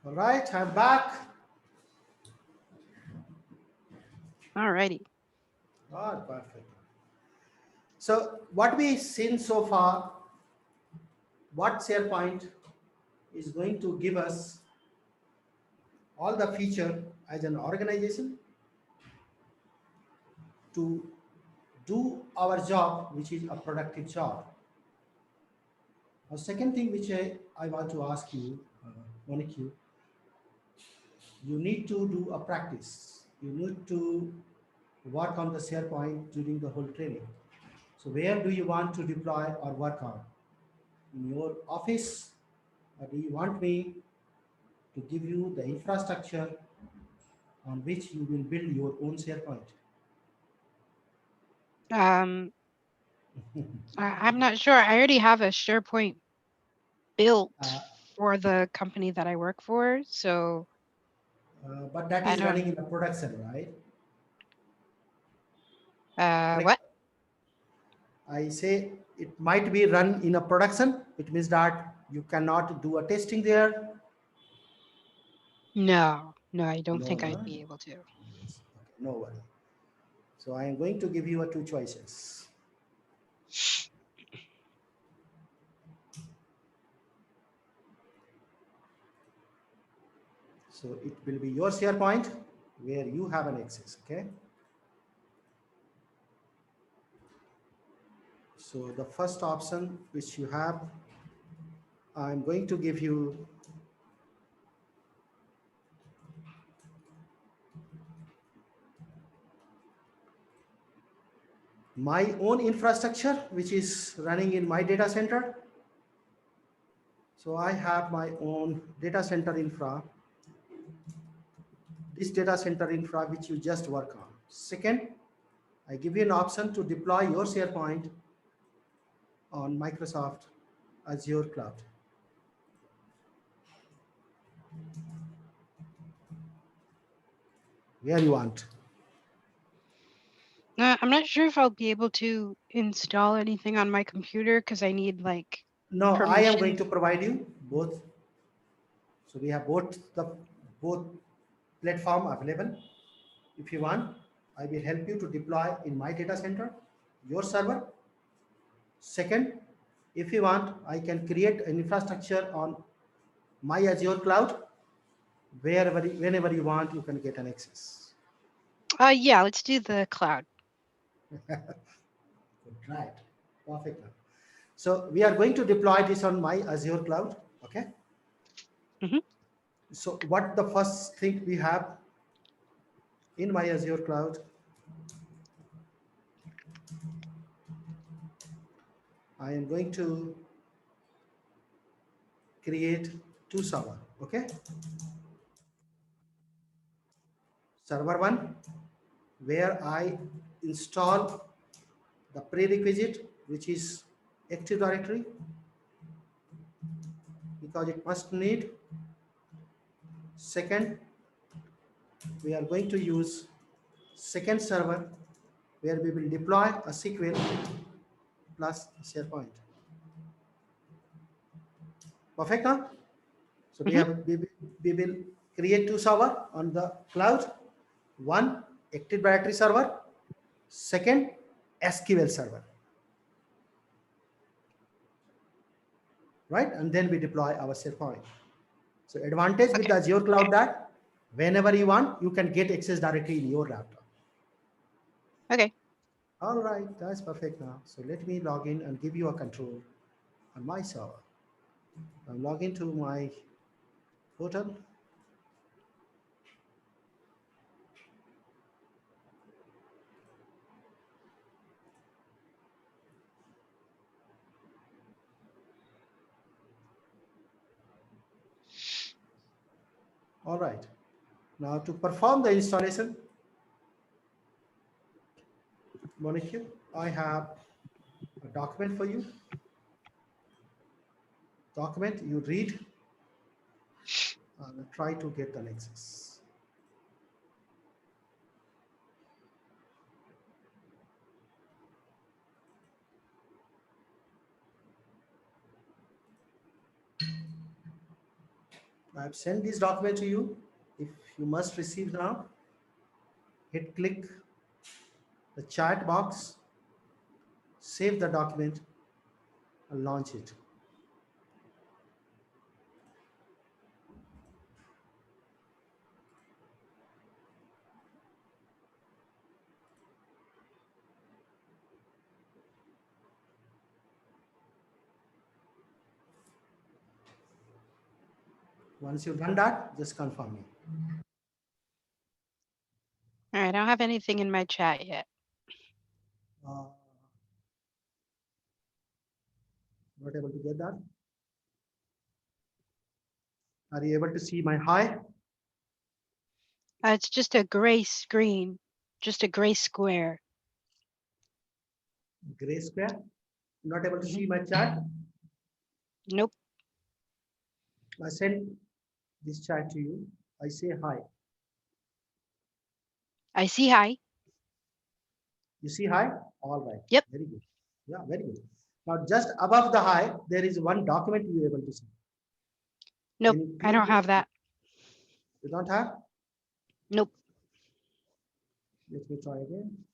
All right, I'm back. Alrighty. Oh, perfect. So what we've seen so far, what SharePoint is going to give us all the feature as an organization to do our job, which is a productive job. A second thing which I want to ask you, Monique, you need to do a practice. You need to work on the SharePoint during the whole training. So where do you want to deploy or work on? In your office, or do you want me to give you the infrastructure on which you will build your own SharePoint? Um, I'm not sure. I already have a SharePoint built Uh, for the company that I work for, so but that I is don't. running in the production, right? What? Correct. I say it might be run in a production. It means that you cannot do a testing there. No, no, I don't No, think I'd no. be able to. Yes. Okay, no worry. So I am going to give you a two choices. So it will be your SharePoint where you have an access. Okay. So the first option which you have, I'm going to give you my own infrastructure, which is running in my data center. So I have my own data center infra, this data center infra which you just work on. Second, I give you an option to deploy your SharePoint on Microsoft Azure cloud. Where you want. I'm not sure if I'll be able to install anything on my computer because I need like No, I am going permission. to provide you both. So we have both platform available. If you want, I will help you to deploy in my data center, your server. Second, if you want, I can create an infrastructure on my Azure cloud. Whenever you want, you can get an access. Yeah, let's do the cloud. Good, right. Perfect. So we are going to deploy this on my Azure cloud. Okay. Hmm. So what the first thing we have in my Azure cloud, I am going to create two server. Okay. Server one, where I install the prerequisite, which is Active Directory, because it must need. Second, we are going to use second server where we will deploy a SQL plus SharePoint. Perfect now? So Hmm. we will create two server on the cloud. One Active Directory server, second SQL server, right? And then we deploy our SharePoint. So advantage with Okay. the Azure Okay. cloud that whenever you want, you can get access directly in your laptop. Okay. All right, that's perfect now. So let me log in and give you a control on my server. I'm logging to my portal. All right. Now to perform the installation, Molecule, I have a document for you. Document you read and try to get an access. I've sent this document to you. If you must receive now, hit click the chat box, save the document, and launch it. Once you've done that, just confirm me. All right, I don't have anything in my chat yet. Uh, not able to get that. Are you able to see my hi? It's just a gray screen, just a gray square. Gray square. Not able to Mhm. see my chat. Nope. I sent this chat to you. I say hi. I see hi. You see hi? All right. Yep. Very good. Yeah, very good. Now, just above the hi, there is one document you are able to see. Nope. Can you I click don't have it? that. You don't have? Nope. Let me try again.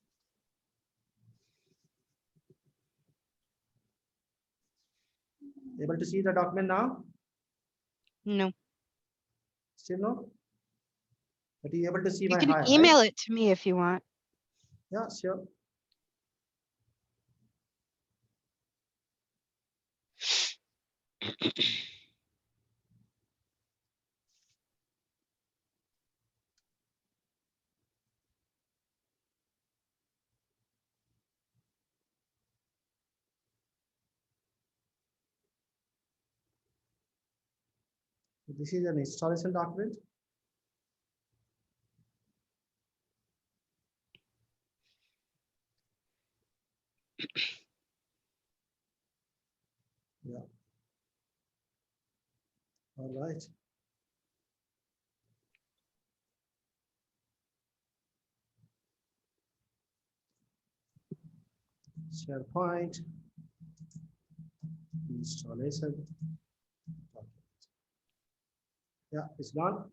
Able to see the document now? No. Still no? But you able to see You my can hi, right? email it to me if you want. Yeah, sure. This is an installation document. Yeah. All right. SharePoint installation document. Yeah, it's done.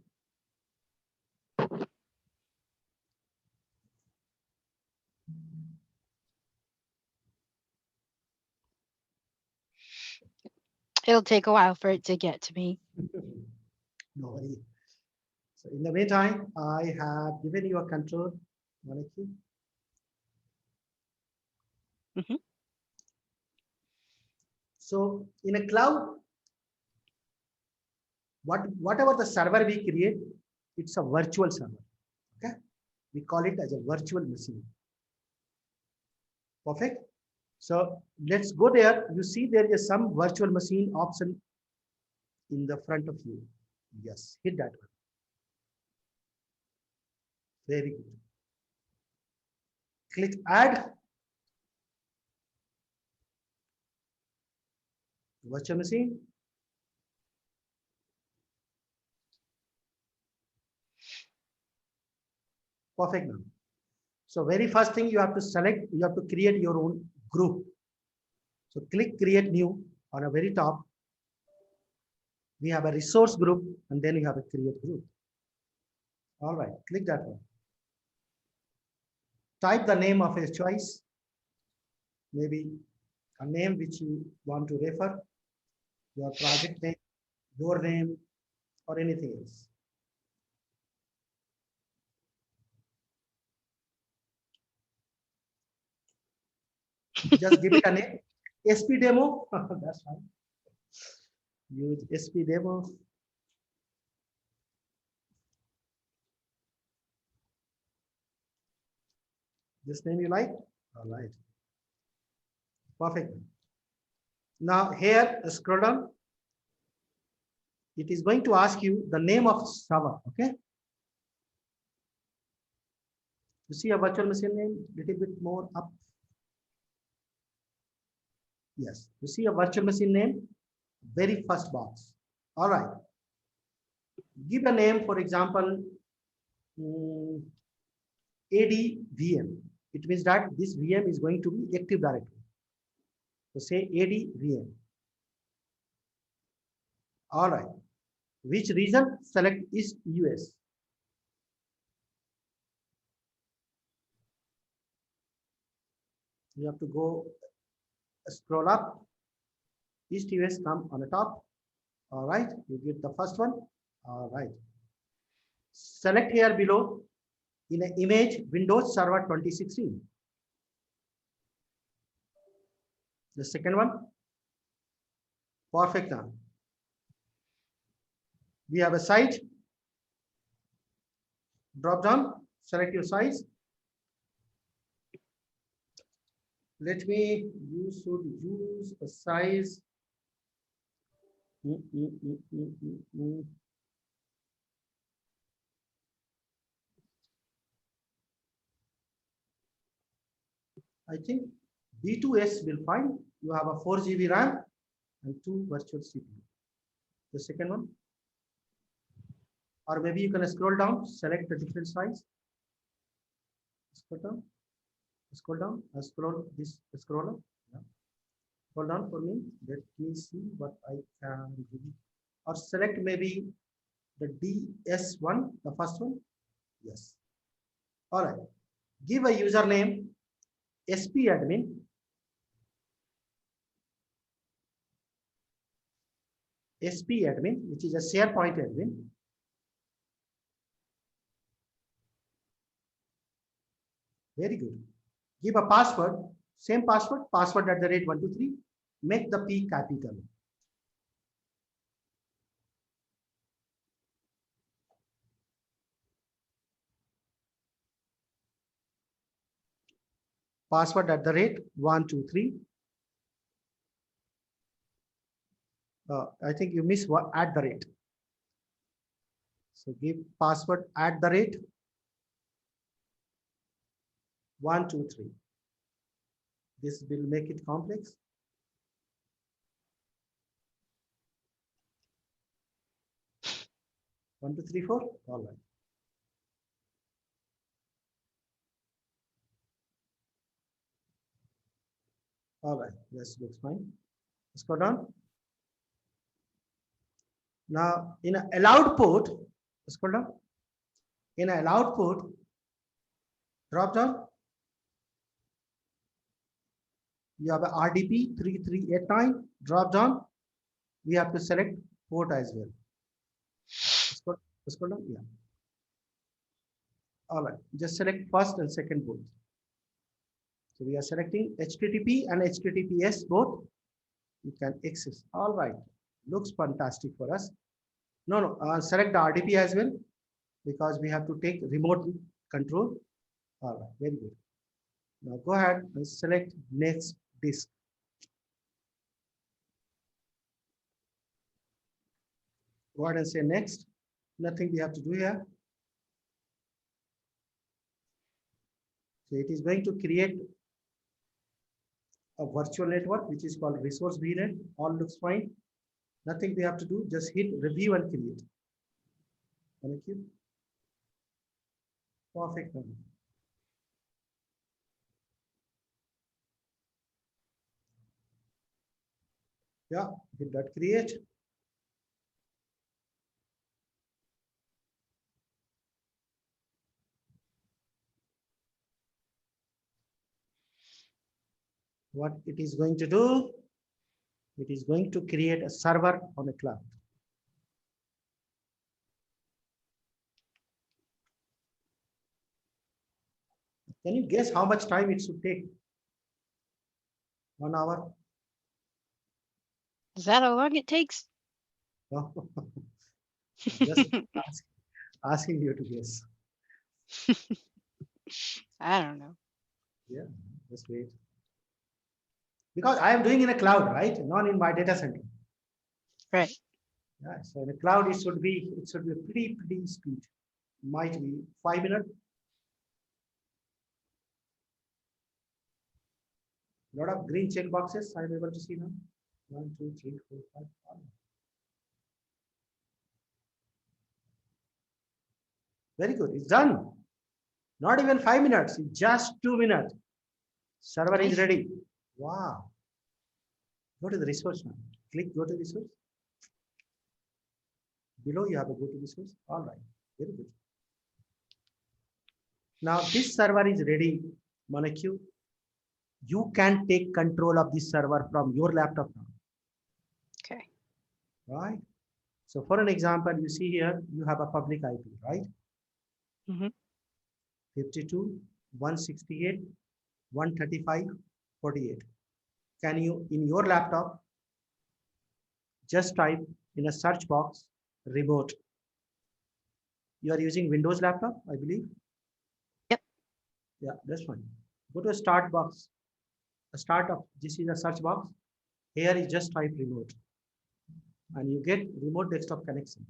It'll take a while for it to get to me. No worry. So in the meantime, I have given you a control, Monica. Mhm. So in a cloud, whatever the server we create, it's a virtual server. Okay, we call it as a virtual machine. Perfect. So let's go there. You see there is some virtual machine option in the front of you. Yes, hit that one. Very good. Click add virtual machine. Perfect now. So very first thing you have to select, you have to create your own group. So click create new on a very top. We have a resource group and then you have a create group. All right, click that one. Type the name of a choice, maybe a name which you want to refer, your project name, your name, or anything else. Just give it a name. SP demo, that's fine. Use SP demo. This name you like? All right, perfect. Now here, scroll down. It is going to ask you the name of server, okay? You see a virtual machine name, little bit more up. Yes, you see a virtual machine name, very first box. All right, give a name, for example, mm, AD It means that this VM is going to be Active Directory. So say AD VM. All right, Which region? Select East US. You have to go scroll up. East US come on the top. All right, you get the first one. All right. Select here below in an image Windows Server 2016. The second one, perfect. Now we have a site. Drop down, select your size. Let me, you should use a size. Mm, mm, mm, mm, mm, mm. I think B2S will find. You have a 4 GB RAM and 2 virtual CPU. The second one, or maybe you can scroll down, select the different size. Scroll down, scroll down, scroll this scroller. Yeah. Hold on for me. Let me see what I can do. Or select maybe the DS1, the first one. Yes. All right. Give a username SPadmin. SPadmin, which is a SharePoint admin. Very good. Give a password, same password, password at the rate 123. Make the P capital. Password at the rate 123. I think you miss what at the rate. So give password at the rate 123. This will make it complex. 1, 2, 3, 4. All right. All right. This looks fine. Let's go down. Now, in an allowed port, scroll down. In an allowed port, drop down. You have a RDP 3389. Drop down. We have to select port as well. Scroll down. Yeah. All right. Just select first and second port. So we are selecting HTTP and HTTPS both. You can access. All right. Looks fantastic for us. No, select the RDP as well because we have to take remote control. All right. Very good. Now go ahead and select next disk. Go ahead and say next. Nothing we have to do here. So it is going to create a virtual network which is called resource VNet. All looks fine. Nothing we have to do. Just hit review and create. Thank you. Perfect. Yeah, hit that create. What it is going to do, it is going to create a server on a cloud. Can you guess how much time it should take? 1 hour? Is that how long it takes? Just asking you to guess. I don't know. Yeah, just wait. Because I am doing in a cloud, right? Not in my data center. Right. Yeah, so in a cloud, it should be pretty speed. Might be 5 minutes. Lot of green check boxes I'm able to see now. 1, 2, 3, 4, 5. Very good. It's done. Not even 5 minutes. Just 2 minutes. Server is Nice. ready. Wow. Go to the resource now. Click go to resource. Below you have a go to this source. All right, very good. Now this server is ready, Molecule. You can take control of this server from your laptop now, Okay. right? So for an example, you see here, you have a public IP, right? Hmm. 52, 168, 135, 48. Can you, in your laptop, just type in a search box, remote. You are using Windows laptop, I believe. Yep. Yeah, that's fine. Go to a start box, a start of, this is a search box. Here you just type remote and you get remote desktop connection.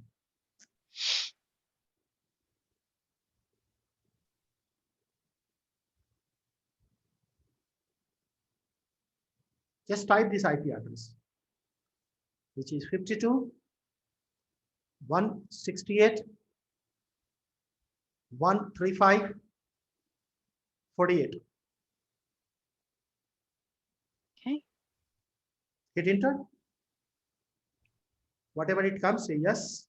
Just type this IP address, which is 52, 168, 135, 48. Okay. Hit enter. Whatever it comes, say yes.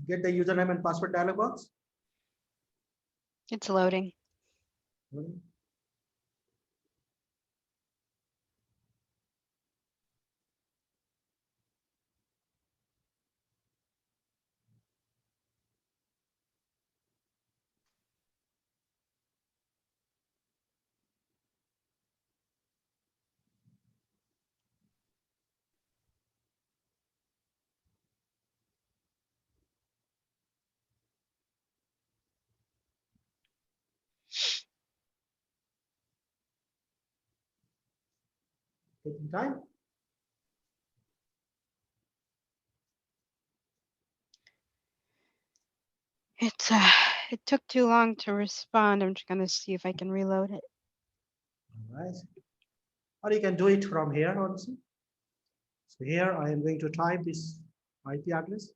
Get the username and password dialog box. It's loading. Taking time. It's it took too long to respond. I'm just gonna see if I can reload it. All right. Or you can do it from here also. So here I am going to type this IP address.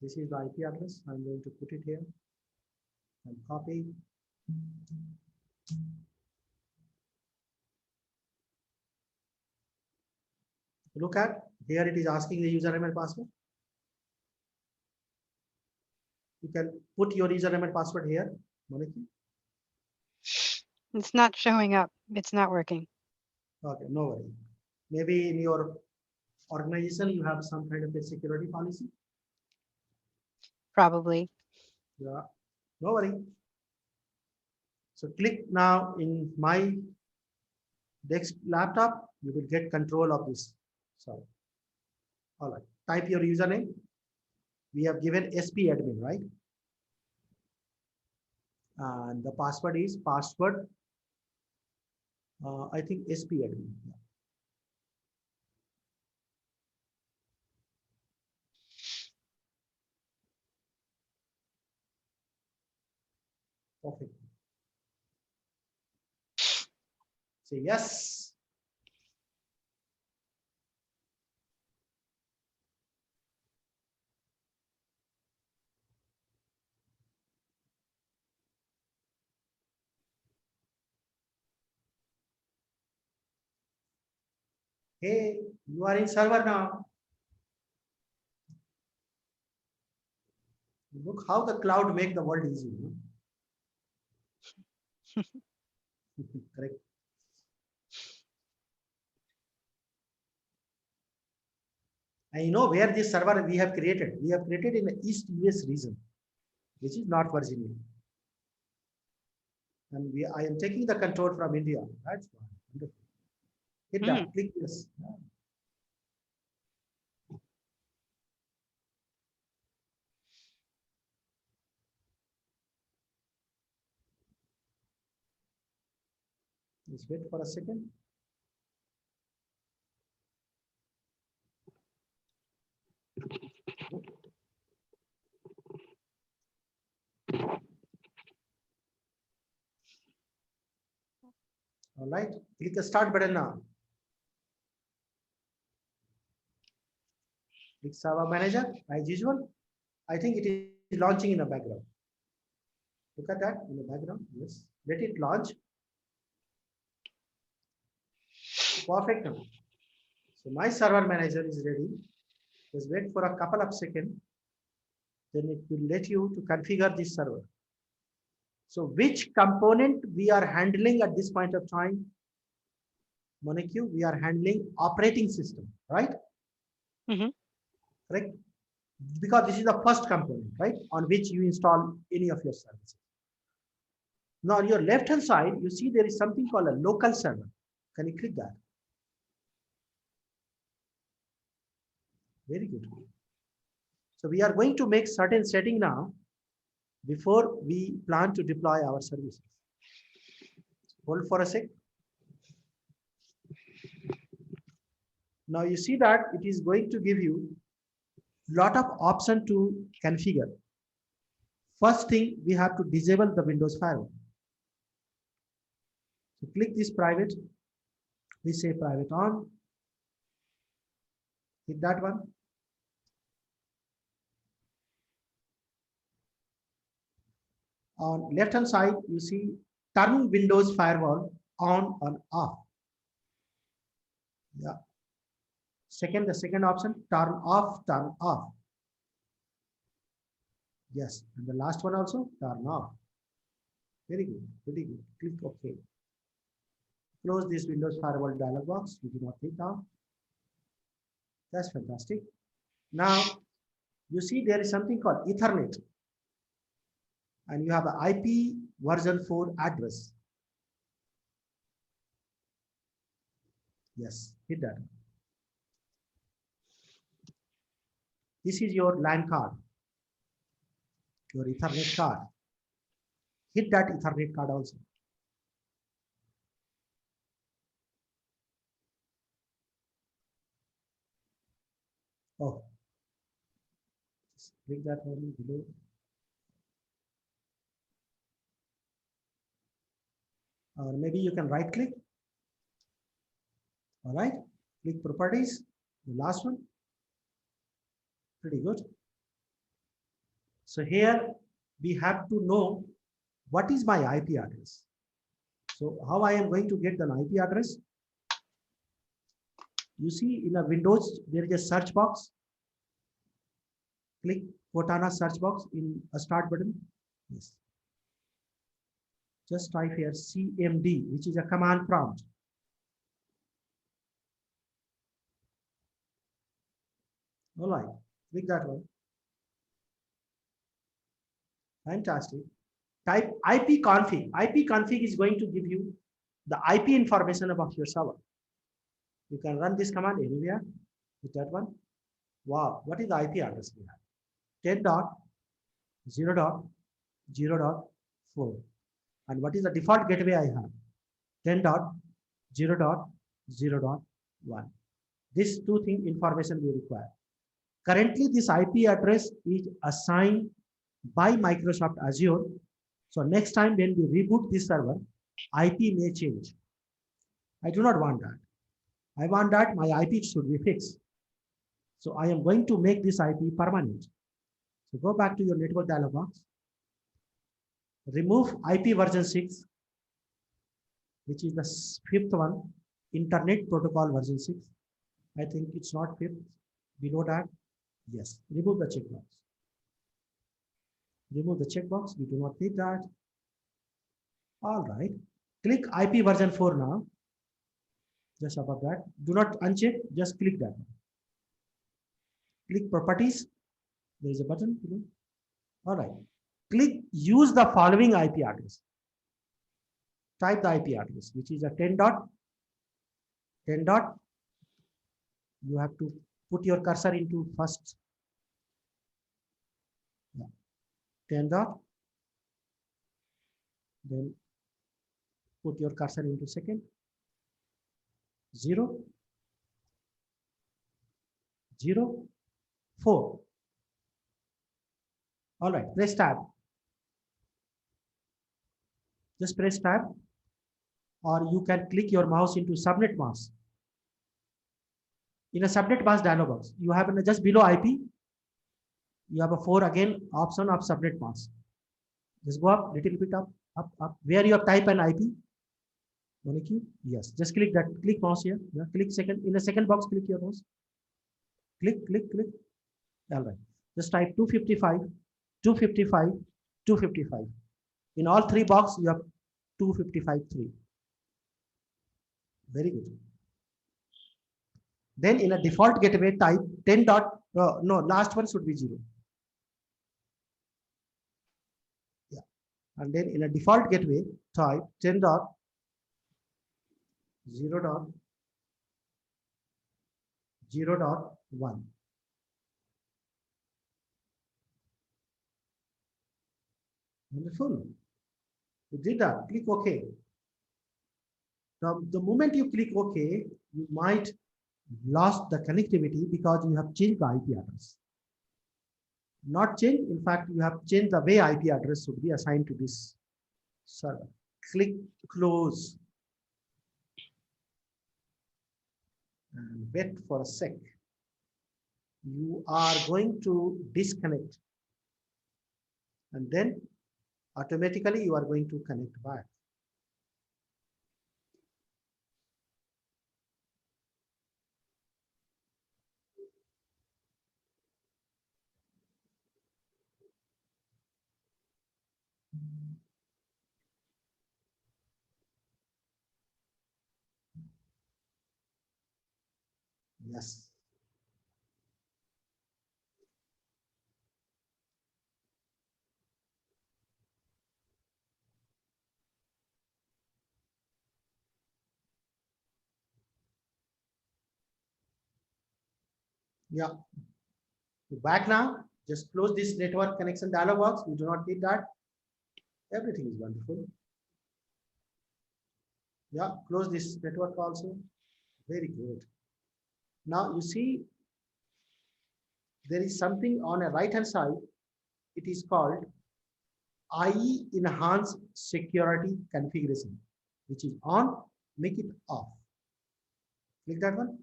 This is the IP address. I'm going to put it here and copy. Look at here, it is asking the username and password. You can put your username and password here, Monica. It's not showing up. It's not working. Okay, no worry. Maybe in your organization you have some kind of a security policy. Probably. Yeah, no worry. So click now in my desk laptop. You will get control of this. So, all right. Type your username. We have given SP admin, right? And the password is password. I think SP admin. Yeah, perfect. Say yes. Hey, you are in server now. Look how the cloud make the world easy. Correct. And you know where this server we have created? We have created in the East US region, which is North Virginia. And I am taking the control from India. That's wonderful. Hit Mm. that, click yes. Just wait for a second. All right, click the start button now. Click Server Manager as usual. I think it is launching in the background. Look at that in the background. Yes, let it launch. Perfect. Now. So my server manager is ready. Just wait for a couple of seconds. Then it will let you to configure this server. So which component we are handling at this point of time? Monique, we are handling operating system, right? Hmm. Correct? Because this is the first component, right? On which you install any of your services. Now on your left hand side, you see there is something called a local server. Can you click that? Very good. So we are going to make certain setting now before we plan to deploy our services. Hold for a sec. Now you see that it is going to give you lot of option to configure. First thing, we have to disable the Windows firewall. So click this private. We say private on. Hit that one. On left hand side, you see turn Windows firewall on or off. Yeah. Second, the second option, turn off, turn off. Yes. And the last one also, turn off. Very good. Very good. Click OK. Close this Windows firewall dialog box. We do not take down. That's fantastic. Now, you see there is something called Ethernet. And you have an IP version 4 address. Yes, hit that. This is your LAN card, your Ethernet card. Hit that Ethernet card also. Oh, just click that one below. Or maybe you can right click. All right, click properties, the last one. Pretty good. So here we have to know what is my IP address. So how I am going to get an IP address? You see in a Windows, there is a search box. Click Cortana search box in a start button. Yes. Just type here CMD, which is a command prompt. All right, click that one. Fantastic. Type ipconfig. Ipconfig is going to give you the IP information about your server. You can run this command anywhere with that one. Wow, what is the IP address we have? 10.0.0.4. And what is the default gateway I have? 10.0.0.1. These two things information we require. Currently, this IP address is assigned by Microsoft Azure. So next time when we reboot this server, IP may change. I do not want that. I want that my IP should be fixed. So I am going to make this IP permanent. So go back to your network dialog box. Remove IP version 6, which is the fifth one, Internet Protocol version 6. I think it's not fifth. Below that, yes. Remove the checkbox. Remove the checkbox. We do not need that. All right. Click IP version 4 now. Just above that. Do not uncheck. Just click that. Click properties. There is a button. All right. Click use the following IP address. Type the IP address, which is a 10 dot. 10 dot. You have to put your cursor into first. 10 dot. Then put your cursor into second. 0. 0. 4. All right. Press tab. Just press tab, or you can click your mouse into subnet mask. In a subnet mask dialog box, you have just below IP, you have a 4 again option of subnet mask. Just go up, little bit up, up, up. Where you have type an IP, Monique, yes. Just click that. Click mouse here. Yeah. Click second. In the second box, click your mouse. Click, click, click. All right. Just type 255, 255, 255. In all three boxes, you have 255, 3. Very good. Then in a default gateway, type 10 dot, no, last one should be 0. Yeah. And then in a default gateway, type 10 dot 0 dot 0 dot 1. Wonderful. You did that. Click OK. Now, the moment you click OK, you might lost the connectivity because you have changed the IP address. Not changed, in fact, you have changed the way IP address should be assigned to this server. Click close and wait for a sec. You are going to disconnect and then automatically you are going to connect back. Yes. Yeah. Back now. Just close this network connection dialog box. We do not need that. Everything is wonderful. Yeah. Close this network also. Very good. Now you see there is something on a right hand side. It is called IE enhanced security configuration, which is on. Make it off. Click that one.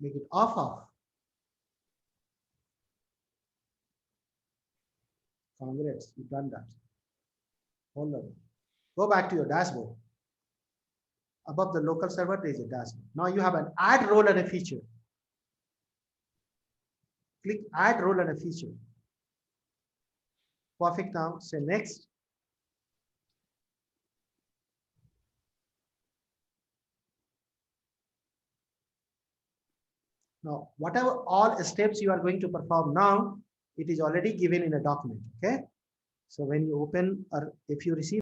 Make it off. Congrats, you've done that. Hold on. Go back to your dashboard. Above the local server, there is a dashboard. Now you have an add role and a feature. Click add role and a feature. Perfect. Now say next. Now, whatever all steps you are going to perform now, it is already given in a document. Okay. So when you open or if you receive